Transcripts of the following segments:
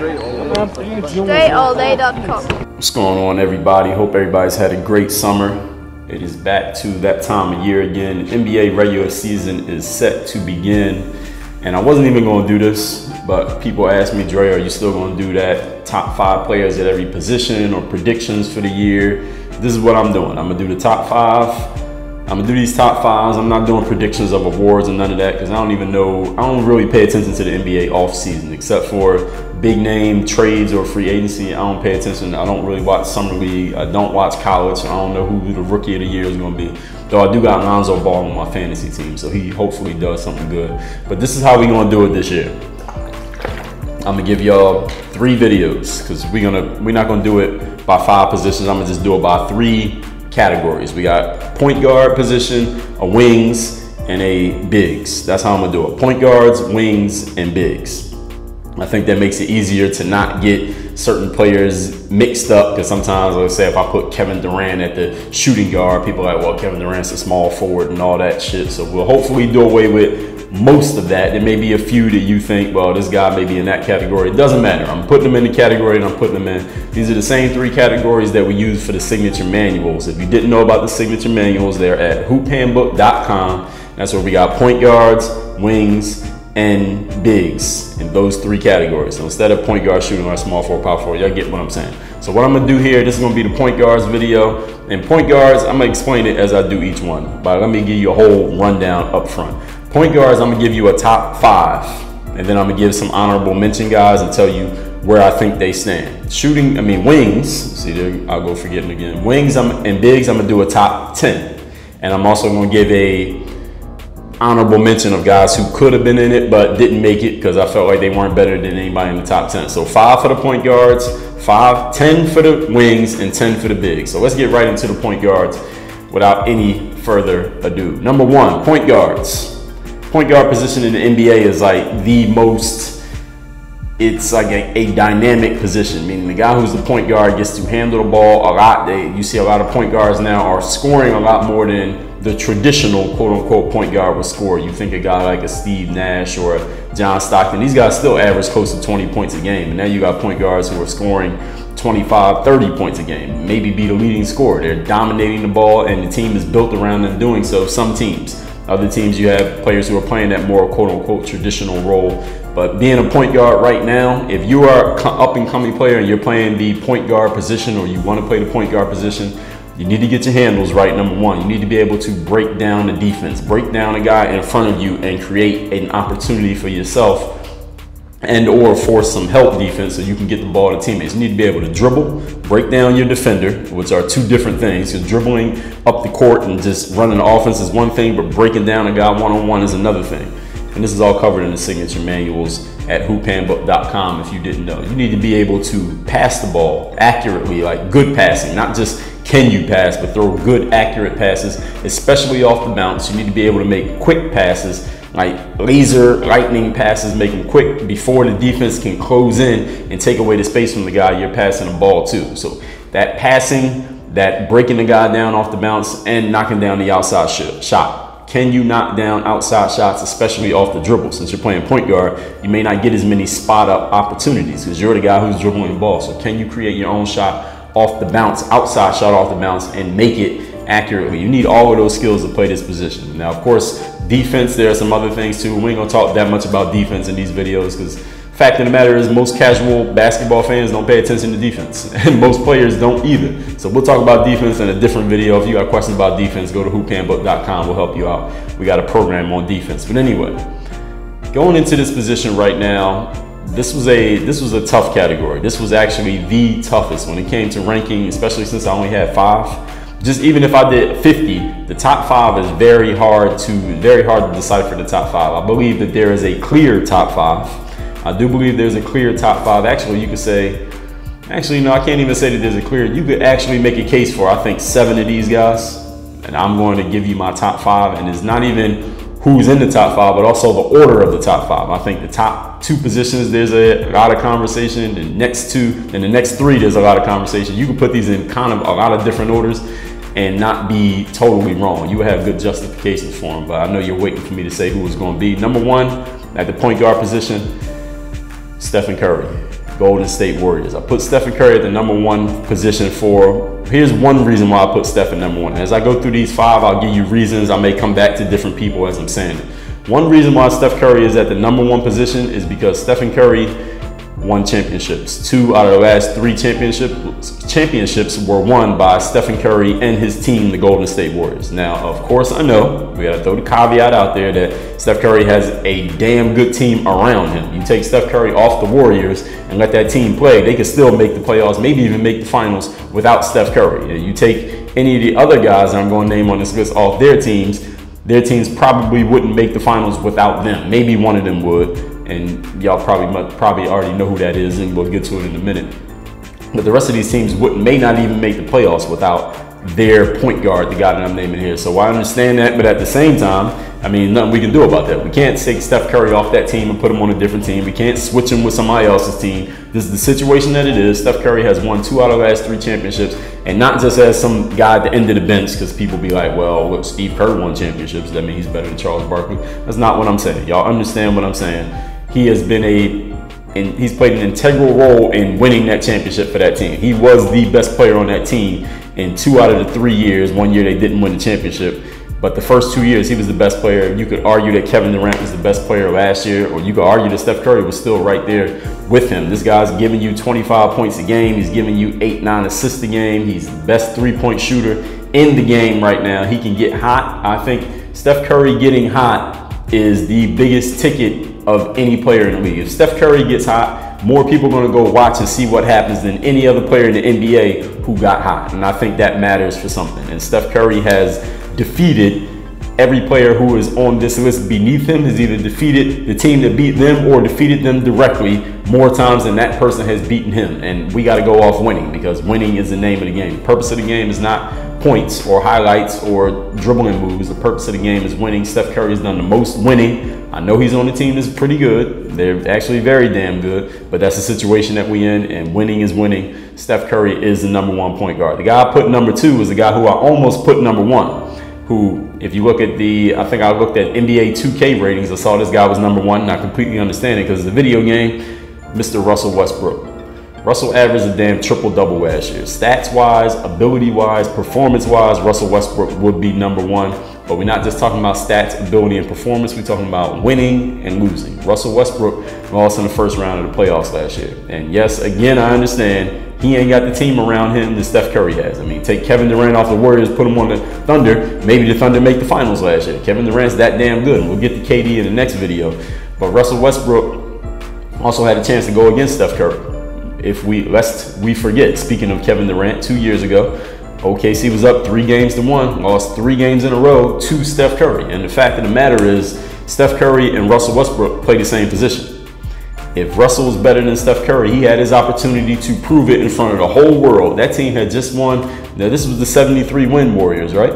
DreAllDay.com. What's going on, everybody? Hope everybody's had a great summer. It is back to that time of year again. NBA regular season is set to begin. And I wasn't even going to do this, but people asked me, Dre, are you still going to do that top 5 players at every position or predictions for the year? This is what I'm doing. I'm going to do the top 5. I'm going to do these top 5s. I'm not doing predictions of awards and none of that because I don't even know. I don't really pay attention to the NBA off season except for big name trades or free agency. I don't pay attention. I don't really watch summer league. I don't watch college. I don't know who the rookie of the year is going to be. Though I do got Lonzo Ball on my fantasy team, so he hopefully does something good. But this is how we're going to do it this year. I'm going to give y'all 3 videos because we're not going to do it by 5 positions. I'm going to just do it by 3 categories. We got point guard position, a wings, and a bigs. That's how I'm gonna do it. Point guards, wings, and bigs. I think that makes it easier to not get certain players mixed up because sometimes, let's say if I put Kevin Durant at the shooting guard, people are like, well, Kevin Durant's a small forward and all that shit. So we'll hopefully do away with most of that. There may be a few that you think, well, this guy may be in that category. It doesn't matter. I'm putting them in the category and I'm putting them in. These are the same 3 categories that we use for the signature manuals. If you didn't know about the signature manuals, they're at hoophandbook.com. That's where we got point guards, wings, and bigs in those 3 categories. So instead of point guard, shooting, or small forward, power forward, y'all get what I'm saying. So what I'm gonna do here, this is gonna be the point guards video. And point guards, I'm gonna explain it as I do each one, but let me give you a whole rundown up front. Point guards, I'm gonna give you a top 5, and then I'm gonna give some honorable mention guys and tell you where I think they stand. Wings, see there, I'll go forgetting again. Wings and bigs, I'm gonna do a top 10. And I'm also gonna give a honorable mention of guys who could have been in it but didn't make it because I felt like they weren't better than anybody in the top 10. So 5 for the point guards, 10 for the wings, and 10 for the bigs. So let's get right into the point guards without any further ado. Number 1, point guards. Point guard position in the NBA is like the most, it's like a dynamic position, meaning the guy who's the point guard gets to handle the ball a lot. You see a lot of point guards now are scoring a lot more than the traditional quote-unquote point guard would score. You think a guy like a Steve Nash or a John Stockton, these guys still average close to 20 points a game. And now you got point guards who are scoring 25, 30 points a game, maybe be the leading scorer. They're dominating the ball and the team is built around them doing so. Some teams. Other teams, you have players who are playing that more quote-unquote traditional role. But being a point guard right now, if you are an up-and-coming player and you're playing the point guard position or you want to play the point guard position, you need to get your handles right, number 1. You need to be able to break down the defense, break down a guy in front of you and create an opportunity for yourself and or force some help defense so you can get the ball to teammates. You need to be able to dribble, break down your defender, which are 2 different things. You're dribbling up the court and just running the offense is one thing, but breaking down a guy one-on-one is another thing. And this is all covered in the signature manuals at hoophandbook.com if you didn't know. You need to be able to pass the ball accurately, like good passing, not just can you pass, but throw good, accurate passes, especially off the bounce. You need to be able to make quick passes, like laser lightning passes, make them quick before the defense can close in and take away the space from the guy you're passing the ball to. So that passing, that breaking the guy down off the bounce and knocking down the outside shot. Can you knock down outside shots, especially off the dribble? Since you're playing point guard, you may not get as many spot up opportunities because you're the guy who's dribbling the ball. So can you create your own shot off the bounce, outside shot off the bounce, and make it accurately? You need all of those skills to play this position. Now, of course, defense, there are some other things too. We ain't gonna talk that much about defense in these videos because fact of the matter is most casual basketball fans don't pay attention to defense and most players don't either. So we'll talk about defense in a different video. If you got questions about defense, go to hoophandbook.com. We'll help you out. We got a program on defense. But anyway, going into this position right now, this was a tough category. This was actually the toughest when it came to ranking, especially since I only had 5. Just even if I did 50, the top 5 is very hard to decipher the top 5. I believe that there is a clear top 5. I do believe there's a clear top 5. Actually, you could say, no, I can't even say that there's a clear. You could actually make a case for, I think, 7 of these guys. And I'm going to give you my top 5. And it's not even who's in the top 5, but also the order of the top 5. I think the top 2 positions, there's a lot of conversation. The next 2 and the next 3, there's a lot of conversation. You can put these in kind of a lot of different orders and not be totally wrong. You have good justifications for them, but I know you're waiting for me to say who it's going to be. Number 1 at the point guard position, Stephen Curry. Golden State Warriors. I put Stephen Curry at the #1 position for, here's one reason why I put Steph at #1. As I go through these 5, I'll give you reasons. I may come back to different people as I'm saying it. One reason why Steph Curry is at the #1 position is because Stephen Curry won championships. 2 out of the last 3 championships were won by Stephen Curry and his team, the Golden State Warriors. Now, of course, I know we gotta throw the caveat out there that Steph Curry has a damn good team around him. You take Steph Curry off the Warriors and let that team play, they could still make the playoffs, maybe even make the finals without Steph Curry. You take any of the other guys that I'm going to name on this list off their teams probably wouldn't make the finals without them. Maybe one of them would. And y'all probably already know who that is, and we'll get to it in a minute. But the rest of these teams may not even make the playoffs without their point guard, the guy that I'm naming here. So I understand that, but at the same time, I mean, nothing we can do about that. We can't take Steph Curry off that team and put him on a different team. We can't switch him with somebody else's team. This is the situation that it is. Steph Curry has won 2 out of the last 3 championships, and not just as some guy at the end of the bench, because people be like, well, look, Steve Kerr won championships. That means he's better than Charles Barkley. That's not what I'm saying. Y'all understand what I'm saying. He has been he's played an integral role in winning that championship for that team. He was the best player on that team in 2 out of the 3 years. 1 year they didn't win the championship, but the first 2 years he was the best player. You could argue that Kevin Durant was the best player last year, or you could argue that Steph Curry was still right there with him. This guy's giving you 25 points a game. He's giving you 8-9 assists a game. He's the best 3-point shooter in the game right now. He can get hot. I think Steph Curry getting hot is the biggest ticket of any player in the league. If Steph Curry gets hot, more people are going to go watch and see what happens than any other player in the NBA who got hot. And I think that matters for something. And Steph Curry has defeated every player who is on this list beneath him, has either defeated the team that beat them or defeated them directly more times than that person has beaten him. And we got to go off winning, because winning is the name of the game. The purpose of the game is not points or highlights or dribbling moves. The purpose of the game is winning. Steph Curry has done the most winning. I know he's on a team that's pretty good. They're actually very damn good, but that's the situation that we in, and winning is winning. Steph Curry is the #1 point guard. The guy I put #2 is the guy who I almost put #1, who, if you look at I think I looked at NBA 2K ratings, I saw this guy was #1, and I completely understand it because it's a video game, Mr. Russell Westbrook. Russell averaged a damn triple-double last year. Stats-wise, ability-wise, performance-wise, Russell Westbrook would be #1. But we're not just talking about stats, ability, and performance. We're talking about winning and losing. Russell Westbrook lost in the first round of the playoffs last year. And yes, again, I understand he ain't got the team around him that Steph Curry has. I mean, take Kevin Durant off the Warriors, put him on the Thunder. Maybe the Thunder make the finals last year. Kevin Durant's that damn good. And we'll get to KD in the next video. But Russell Westbrook also had a chance to go against Steph Curry. Lest we forget, speaking of Kevin Durant, 2 years ago, OKC was up 3-1, lost 3 games in a row to Steph Curry. And the fact of the matter is, Steph Curry and Russell Westbrook play the same position. If Russell was better than Steph Curry, he had his opportunity to prove it in front of the whole world. That team had just won. Now, this was the 73-win Warriors, right?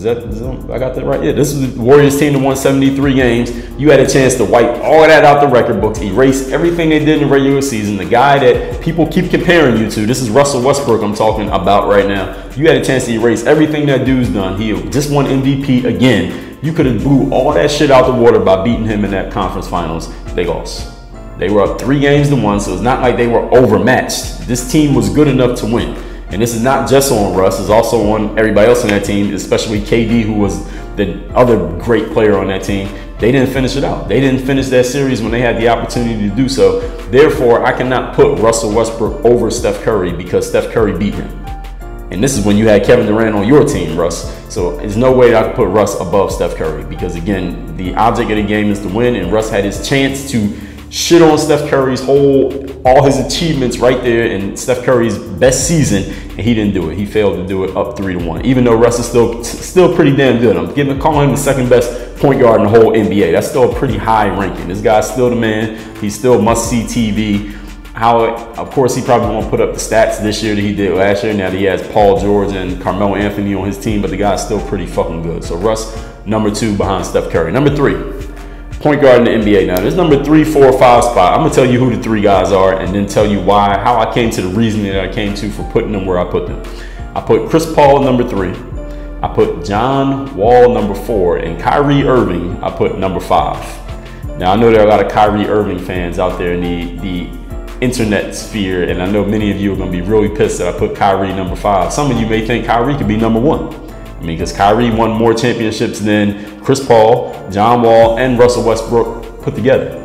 I got that right? Yeah, this was the Warriors team that won 73 games. You had a chance to wipe all of that out the record books, erase everything they did in the regular season. The guy that people keep comparing you to, this is Russell Westbrook I'm talking about right now. You had a chance to erase everything that dude's done. He just won MVP again. You could have blew all that shit out the water by beating him in that conference finals. They lost. They were up 3-1, so it's not like they were overmatched. This team was good enough to win. And this is not just on Russ, it's also on everybody else on that team, especially KD, who was the other great player on that team. They didn't finish it out. They didn't finish that series when they had the opportunity to do so. Therefore, I cannot put Russell Westbrook over Steph Curry because Steph Curry beat him. And this is when you had Kevin Durant on your team, Russ. So there's no way that I could put Russ above Steph Curry because, again, the object of the game is to win, and Russ had his chance to shit on Steph Curry's all his achievements right there in Steph Curry's best season, and he didn't do it. He failed to do it up 3-1. Even though Russ is still pretty damn good. I'm calling him the second best point guard in the whole NBA. That's still a pretty high ranking. This guy's still the man. He's still must-see TV. Of course, he probably won't put up the stats this year that he did last year. Now that he has Paul George and Carmelo Anthony on his team, but the guy's still pretty fucking good. So Russ, #2 behind Steph Curry. #3. Point guard in the NBA. Now, this #3, 4, 5 spot. I'm gonna tell you who the 3 guys are, and then tell you how I came to the reasoning that I came to for putting them where I put them. I put Chris Paul #3. I put John Wall #4, and Kyrie Irving I put #5. Now, I know there are a lot of Kyrie Irving fans out there in the internet sphere, and I know many of you are going to be really pissed that I put Kyrie number 5. Some of you may think Kyrie could be number 1. I mean, because Kyrie won more championships than Chris Paul, John Wall, and Russell Westbrook put together.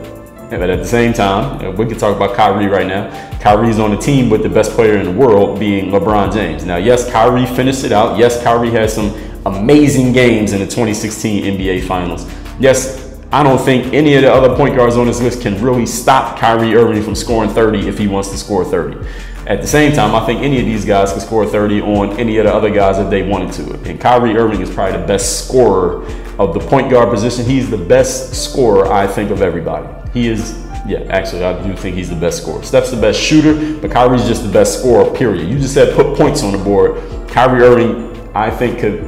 But at the same time, we can talk about Kyrie right now. Kyrie's on the team with the best player in the world being LeBron James. Now, yes, Kyrie finished it out. Yes, Kyrie has some amazing games in the 2016 NBA Finals. Yes, I don't think any of the other point guards on this list can really stop Kyrie Irving from scoring 30 if he wants to score 30. At the same time, I think any of these guys could score 30 on any of the other guys if they wanted to. And Kyrie Irving is probably the best scorer of the point guard position. He's the best scorer, I think, of everybody. He is, yeah, actually, I do think he's the best scorer. Steph's the best shooter, but Kyrie's just the best scorer, period. You just said put points on the board. Kyrie Irving, I think, could,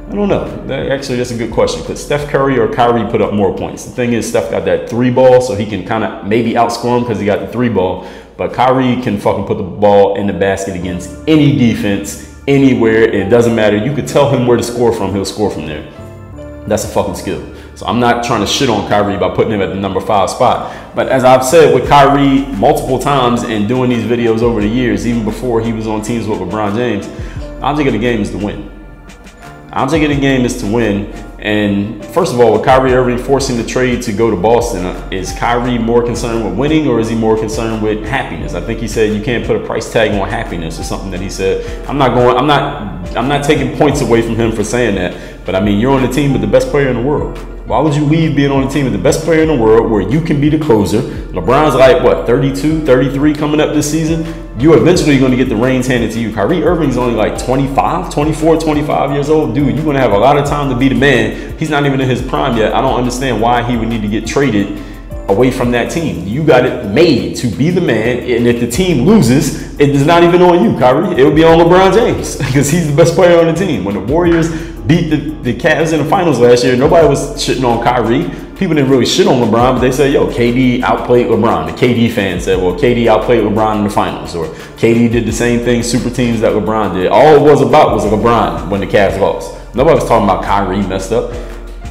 I don't know. Actually, that's a good question. Could Steph Curry or Kyrie put up more points? The thing is, Steph got that 3 ball, so he can kind of maybe outscore him because he got the 3 ball. But Kyrie can fucking put the ball in the basket against any defense, anywhere. It doesn't matter. You could tell him where to score from. He'll score from there. That's a fucking skill. So I'm not trying to shit on Kyrie by putting him at the number 5 spot. But as I've said with Kyrie multiple times and doing these videos over the years, even before he was on teams with LeBron James, object of the game is to win. Object of the game is to win. And first of all, with Kyrie Irving forcing the trade to go to Boston, is Kyrie more concerned with winning or is he more concerned with happiness? I think he said you can't put a price tag on happiness or something that he said. I'm not taking points away from him for saying that, but I mean, you're on the team with the best player in the world. Why would you leave being on the team with the best player in the world where you can be the closer? LeBron's like, what, 32, 33 coming up this season? You're eventually going to get the reins handed to you. Kyrie Irving's only like 25, 24, 25 years old. Dude, you're going to have a lot of time to be the man. He's not even in his prime yet. I don't understand why he would need to get traded away from that team. You got it made to be the man, and if the team loses, it is not even on you, Kyrie. It will be on LeBron James because he's the best player on the team. When the Warriors beat the Cavs in the finals last year, nobody was shitting on Kyrie. People didn't really shit on LeBron, but they said, yo, KD outplayed LeBron. The KD fans said, well, KD outplayed LeBron in the finals, or KD did the same thing, super teams that LeBron did. All it was about was LeBron when the Cavs lost. Nobody was talking about Kyrie messed up.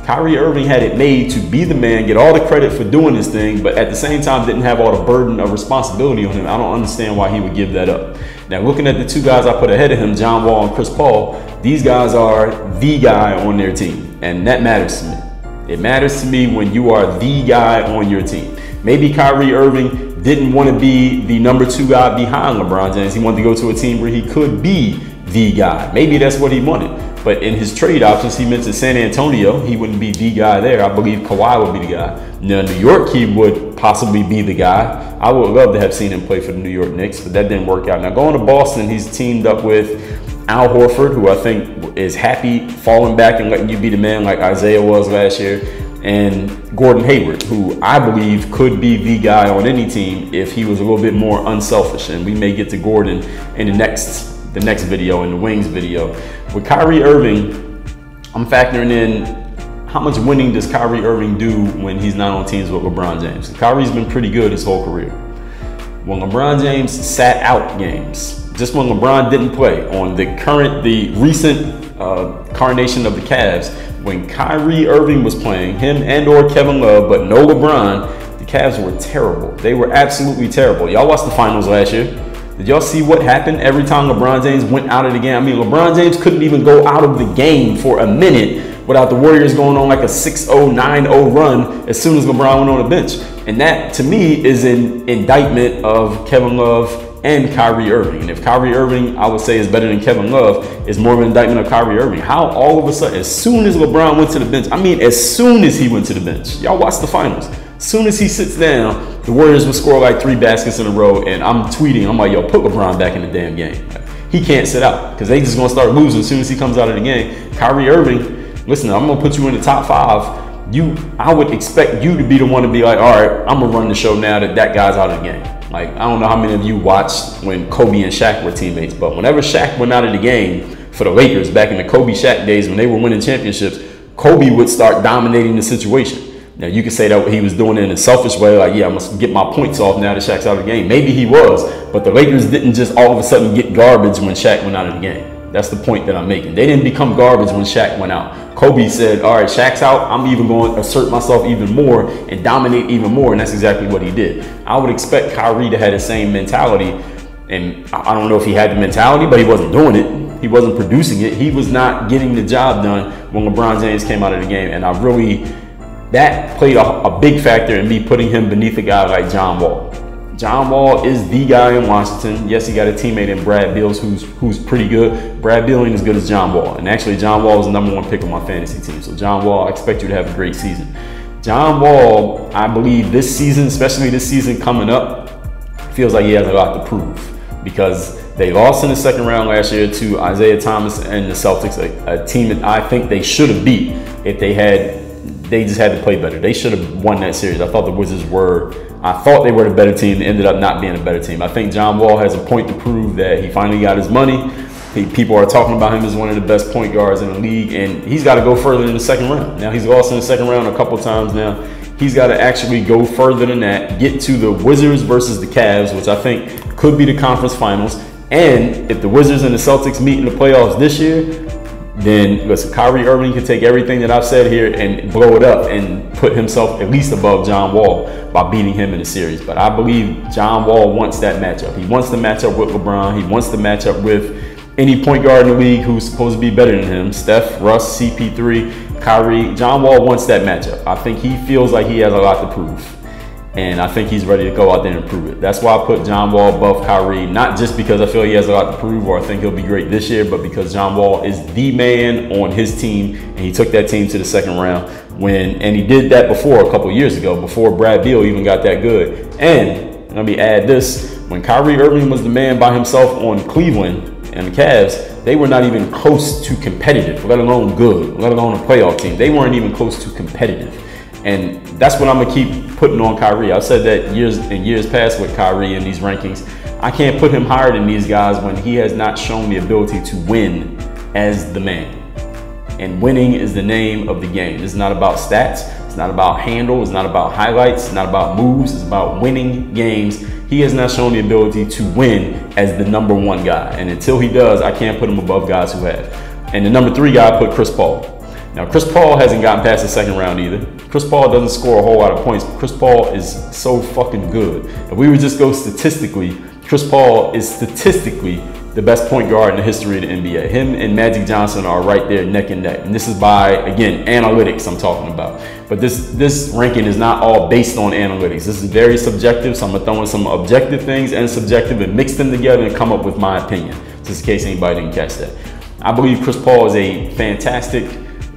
Kyrie Irving had it made to be the man, get all the credit for doing this thing, but at the same time didn't have all the burden of responsibility on him. I don't understand why he would give that up. Now, looking at the 2 guys I put ahead of him, John Wall and Chris Paul, these guys are the guy on their team, and that matters to me. It matters to me when you are the guy on your team. Maybe Kyrie Irving didn't want to be the number 2 guy behind LeBron James. He wanted to go to a team where he could be the guy. Maybe that's what he wanted. But in his trade options, he mentioned San Antonio. He wouldn't be the guy there. I believe Kawhi would be the guy. Now, New York, he would possibly be the guy. I would love to have seen him play for the New York Knicks, but that didn't work out. Now, going to Boston, he's teamed up with Al Horford, who I think is happy falling back and letting you be the man like Isaiah was last year, and Gordon Hayward, who I believe could be the guy on any team if he was a little bit more unselfish. And we may get to Gordon in the next video, in the Wings video. With Kyrie Irving, I'm factoring in how much winning does Kyrie Irving do when he's not on teams with LeBron James. Kyrie's been pretty good his whole career. When LeBron James sat out games, just when LeBron didn't play on the recent carnation of the Cavs, when Kyrie Irving was playing, him and or Kevin Love, but no LeBron, the Cavs were terrible. They were absolutely terrible. Y'all watched the finals last year. Did y'all see what happened every time LeBron James went out of the game? I mean, LeBron James couldn't even go out of the game for a minute without the Warriors going on like a 6-0, 9-0 run as soon as LeBron went on the bench. And that, to me, is an indictment of Kevin Love and Kyrie Irving. And if Kyrie Irving, I would say, is better than Kevin Love, is more of an indictment of Kyrie Irving. How all of a sudden, as soon as LeBron went to the bench, I mean, as soon as he went to the bench, y'all watched the finals. As soon as he sits down, the Warriors will score like 3 baskets in a row, and I'm tweeting, I'm like, yo, put LeBron back in the damn game. He can't sit out because they just gonna start losing as soon as he comes out of the game. Kyrie Irving, listen, I'm gonna put you in the top 5. I would expect you to be the one to be like, all right, I'm gonna run the show now that guy's out of the game. Like, I don't know how many of you watched when Kobe and Shaq were teammates, but whenever Shaq went out of the game for the Lakers back in the Kobe-Shaq days when they were winning championships, Kobe would start dominating the situation. Now, you could say that he was doing it in a selfish way, like, yeah, I must get my points off now that Shaq's out of the game. Maybe he was, but the Lakers didn't just all of a sudden get garbage when Shaq went out of the game. That's the point that I'm making. They didn't become garbage when Shaq went out. Kobe said, all right, Shaq's out, I'm even going to assert myself even more and dominate even more, and that's exactly what he did. I would expect Kyrie to have the same mentality, and I don't know if he had the mentality, but he wasn't doing it. He wasn't producing it. He was not getting the job done when LeBron James came out of the game, and that played a big factor in me putting him beneath a guy like John Wall. John Wall is the guy in Washington. Yes, he got a teammate in Brad Beals who's pretty good. Brad Beal ain't as good as John Wall. And actually, John Wall was the #1 pick on my fantasy team. So John Wall, I expect you to have a great season. John Wall, I believe this season, especially this season coming up, feels like he has a lot to prove, because they lost in the second round last year to Isaiah Thomas and the Celtics, a team that I think they should have beat if they just had to play better. They should have won that series. I thought the Wizards I thought they were the better team. They ended up not being a better team. I think John Wall has a point to prove that he finally got his money. People are talking about him as one of the best point guards in the league, and he's got to go further in the second round. Now, he's lost in the second round a couple times now. He's got to actually go further than that, get to the Wizards versus the Cavs, which I think could be the conference finals. And if the Wizards and the Celtics meet in the playoffs this year, then listen, Kyrie Irving can take everything that I've said here and blow it up and put himself at least above John Wall by beating him in the series. But I believe John Wall wants that matchup. He wants to match up with LeBron. He wants to match up with any point guard in the league who's supposed to be better than him. Steph, Russ, CP3, Kyrie. John Wall wants that matchup. I think he feels like he has a lot to prove. And I think he's ready to go out there and prove it. That's why I put John Wall above Kyrie, not just because I feel he has a lot to prove or I think he'll be great this year, but because John Wall is the man on his team, and he took that team to the second round and he did that before a couple years ago, before Brad Beal even got that good. And let me add this, when Kyrie Irving was the man by himself on Cleveland and the Cavs, they were not even close to competitive, let alone good, let alone a playoff team. They weren't even close to competitive. And that's what I'm gonna keep putting on Kyrie. I've said that years past with Kyrie in these rankings. I can't put him higher than these guys when he has not shown the ability to win as the man. And winning is the name of the game. It's not about stats. It's not about handle. It's not about highlights. It's not about moves. It's about winning games. He has not shown the ability to win as the #1 guy. And until he does, I can't put him above guys who have. And the #3 guy, I put Chris Paul. Now, Chris Paul hasn't gotten past the second round either. Chris Paul doesn't score a whole lot of points, but Chris Paul is so fucking good. If we would just go statistically, Chris Paul is statistically the best point guard in the history of the NBA. Him and Magic Johnson are right there neck and neck. And this is by, again, analytics I'm talking about. But this ranking is not all based on analytics. This is very subjective, so I'm gonna throw in some objective things and subjective and mix them together and come up with my opinion, just in case anybody didn't catch that. I believe Chris Paul is a fantastic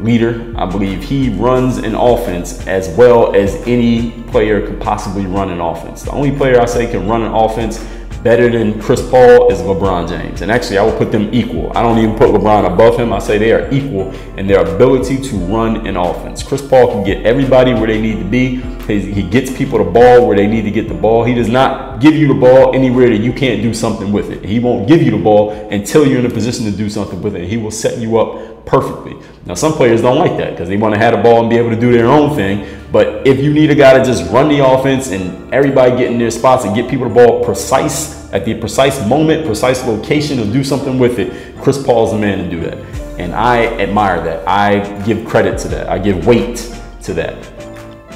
leader. I believe he runs an offense as well as any player could possibly run an offense. The only player I say can run an offense better than Chris Paul is LeBron James. And actually, I would put them equal. I don't even put LeBron above him. I say they are equal in their ability to run an offense. Chris Paul can get everybody where they need to be. He gets people the ball where they need to get the ball. He does not give you the ball anywhere that you can't do something with it. He won't give you the ball until you're in a position to do something with it. He will set you up perfectly. Now, some players don't like that because they want to have the ball and be able to do their own thing. But if you need a guy to just run the offense and everybody get in their spots and get people the ball precise at the precise moment, precise location to do something with it, Chris Paul's the man to do that. And I admire that. I give credit to that. I give weight to that.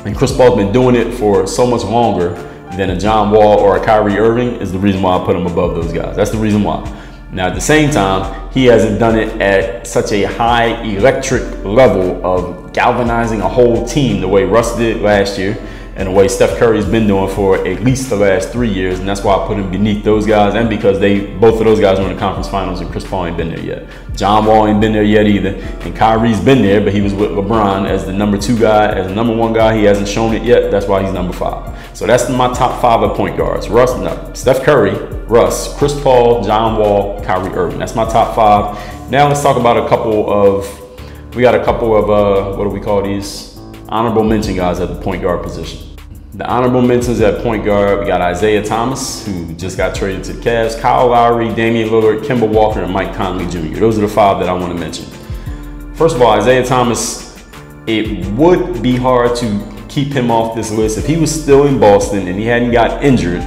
And Chris Paul's been doing it for so much longer than a John Wall or a Kyrie Irving is the reason why I put him above those guys. That's the reason why. Now, at the same time, he hasn't done it at such a high electric level of galvanizing a whole team the way Russ did last year and the way Steph Curry's been doing for at least the last 3 years. And that's why I put him beneath those guys, and because both of those guys were in the conference finals and Chris Paul ain't been there yet. John Wall ain't been there yet either. And Kyrie's been there, but he was with LeBron as the #2 guy. As the #1 guy, he hasn't shown it yet. That's why he's #5. So that's my top 5 of point guards. Steph Curry, Russ, Chris Paul, John Wall, Kyrie Irving. That's my top 5. Now let's talk about we got a couple of what do we call these? Honorable mention guys at the point guard position. The honorable mentions at point guard, we got Isaiah Thomas, who just got traded to the Cavs, Kyle Lowry, Damian Lillard, Kemba Walker, and Mike Conley Jr. Those are the 5 that I want to mention. First of all, Isaiah Thomas, it would be hard to keep him off this list. If he was still in Boston and he hadn't got injured,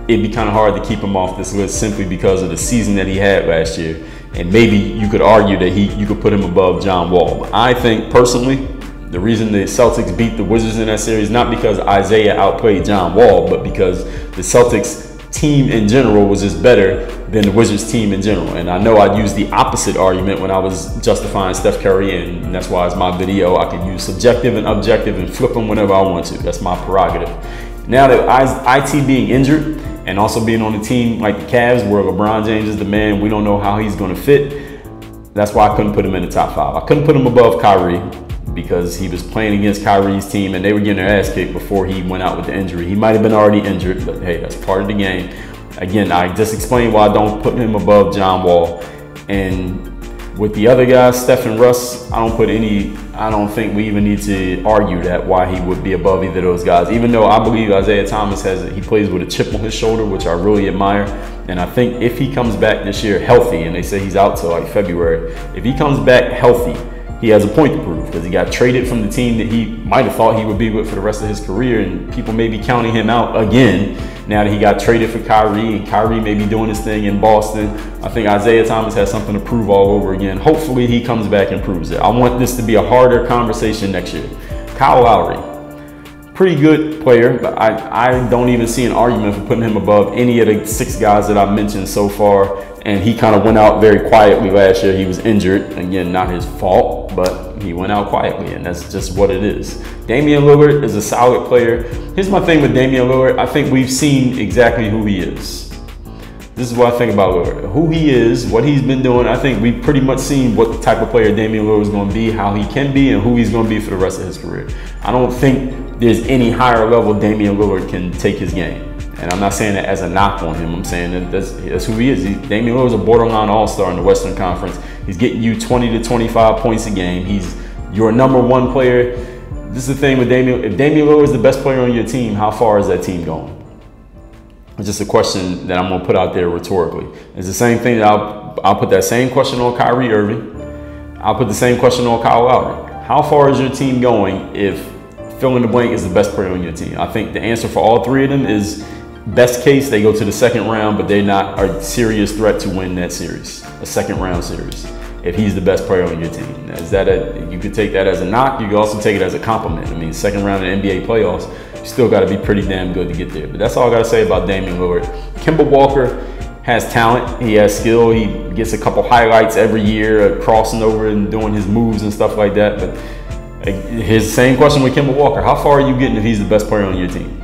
it'd be kind of hard to keep him off this list simply because of the season that he had last year. And maybe you could argue that you could put him above John Wall. But I think personally, the reason the Celtics beat the Wizards in that series, not because Isaiah outplayed John Wall, but because the Celtics team in general was just better than the Wizards team in general. And I know I used the opposite argument when I was justifying Steph Curry, and that's why it's my video. I can use subjective and objective and flip them whenever I want to. That's my prerogative. Now that IT being injured and also being on a team like the Cavs where LeBron James is the man, we don't know how he's going to fit. That's why I couldn't put him in the top 5. I couldn't put him above Kyrie because he was playing against Kyrie's team and they were getting their ass kicked before he went out with the injury. He might have been already injured, but hey, that's part of the game. Again, I just explained why I don't put him above John Wall. And with the other guys, Steph and Russ, I don't think we even need to argue that why he would be above either of those guys. Even though I believe Isaiah Thomas he plays with a chip on his shoulder, which I really admire. And I think if he comes back this year healthy, and they say he's out till like February, if he comes back healthy, he has a point to prove because he got traded from the team that he might have thought he would be with for the rest of his career, and people may be counting him out again now that he got traded for Kyrie, and Kyrie may be doing his thing in Boston. I think Isaiah Thomas has something to prove all over again. Hopefully he comes back and proves it. I want this to be a harder conversation next year. Kyle Lowry, pretty good player, but I don't even see an argument for putting him above any of the 6 guys that I've mentioned so far. And he kind of went out very quietly last year. He was injured. Again, not his fault, but he went out quietly, and that's just what it is. Damian Lillard is a solid player. Here's my thing with Damian Lillard. I think we've seen exactly who he is. This is what I think about Lillard. Who he is, what he's been doing. I think we've pretty much seen what type of player Damian Lillard is going to be, how he can be, and who he's going to be for the rest of his career. I don't think there's any higher level Damian Lillard can take his game. And I'm not saying that as a knock on him. I'm saying that that's who he is. Damian Lillard is a borderline all-star in the Western Conference. He's getting you 20 to 25 points a game. He's your number 1 player. This is the thing with Damian. If Damian Lillard is the best player on your team, how far is that team going? It's just a question that I'm going to put out there rhetorically. It's the same thing that I'll put that same question on Kyrie Irving. I'll put the same question on Kyle Lowry. How far is your team going if fill in the blank is the best player on your team? I think the answer for all 3 of them is best case, they go to the 2nd round, but they're not a serious threat to win that series, a 2nd round series, if he's the best player on your team. Now, you could take that as a knock. You could also take it as a compliment. I mean, 2nd round in the NBA playoffs, you still got to be pretty damn good to get there. But that's all I got to say about Damian Lillard. Kemba Walker has talent. He has skill. He gets a couple highlights every year, crossing over and doing his moves and stuff like that. But his same question with Kemba Walker. How far are you getting if he's the best player on your team?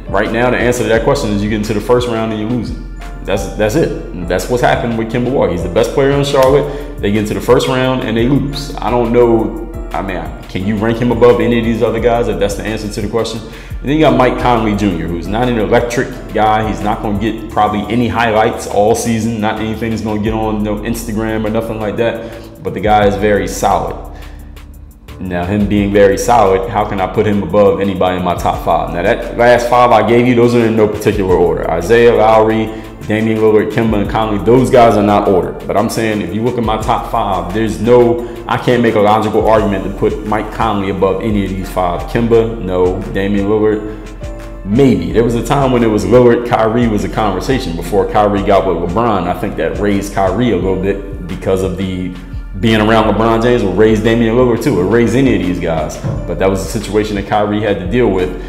Right now, the answer to that question is you get into the 1st round and you're losing. That's it. That's what's happened with Kemba Walker. He's the best player in Charlotte. They get into the 1st round and they lose. I don't know. I mean, can you rank him above any of these other guys if that's the answer to the question? And then you got Mike Conley Jr., who's not an electric guy. He's not going to get probably any highlights all season. Not anything that's going to get on Instagram or nothing like that. But the guy is very solid. Now, him being very solid, how can I put him above anybody in my top 5? Now, that last 5 I gave you, those are in no particular order. Isaiah, Lowry, Damian Lillard, Kemba, and Conley, those guys are not ordered. But I'm saying if you look at my top 5, I can't make a logical argument to put Mike Conley above any of these 5. Kemba, no. Damian Lillard, maybe. There was a time when it was Lillard, Kyrie was a conversation before Kyrie got with LeBron. I think that raised Kyrie a little bit because of the being around LeBron James will raise Damian Lillard too. It raise any of these guys. But that was a situation that Kyrie had to deal with.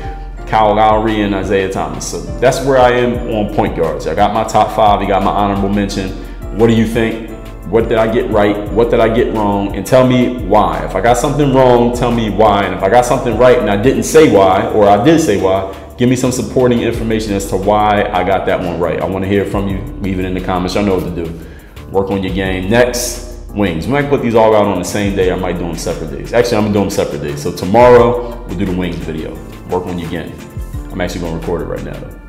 Kyle Lowry and Isaiah Thomas. So that's where I am on point guards. I got my top 5. You got my honorable mention. What do you think? What did I get right? What did I get wrong? And tell me why. If I got something wrong, tell me why. And if I got something right and I didn't say why, or I did say why, give me some supporting information as to why I got that one right. I want to hear from you. Leave it in the comments. Y'all know what to do. Work on your game. Next, wings. We might put these all out on the same day. I might do them separate days. Actually, I'm going to do them separate days. So tomorrow, we'll do the wings video. Work on your game. I'm actually going to record it right now, though.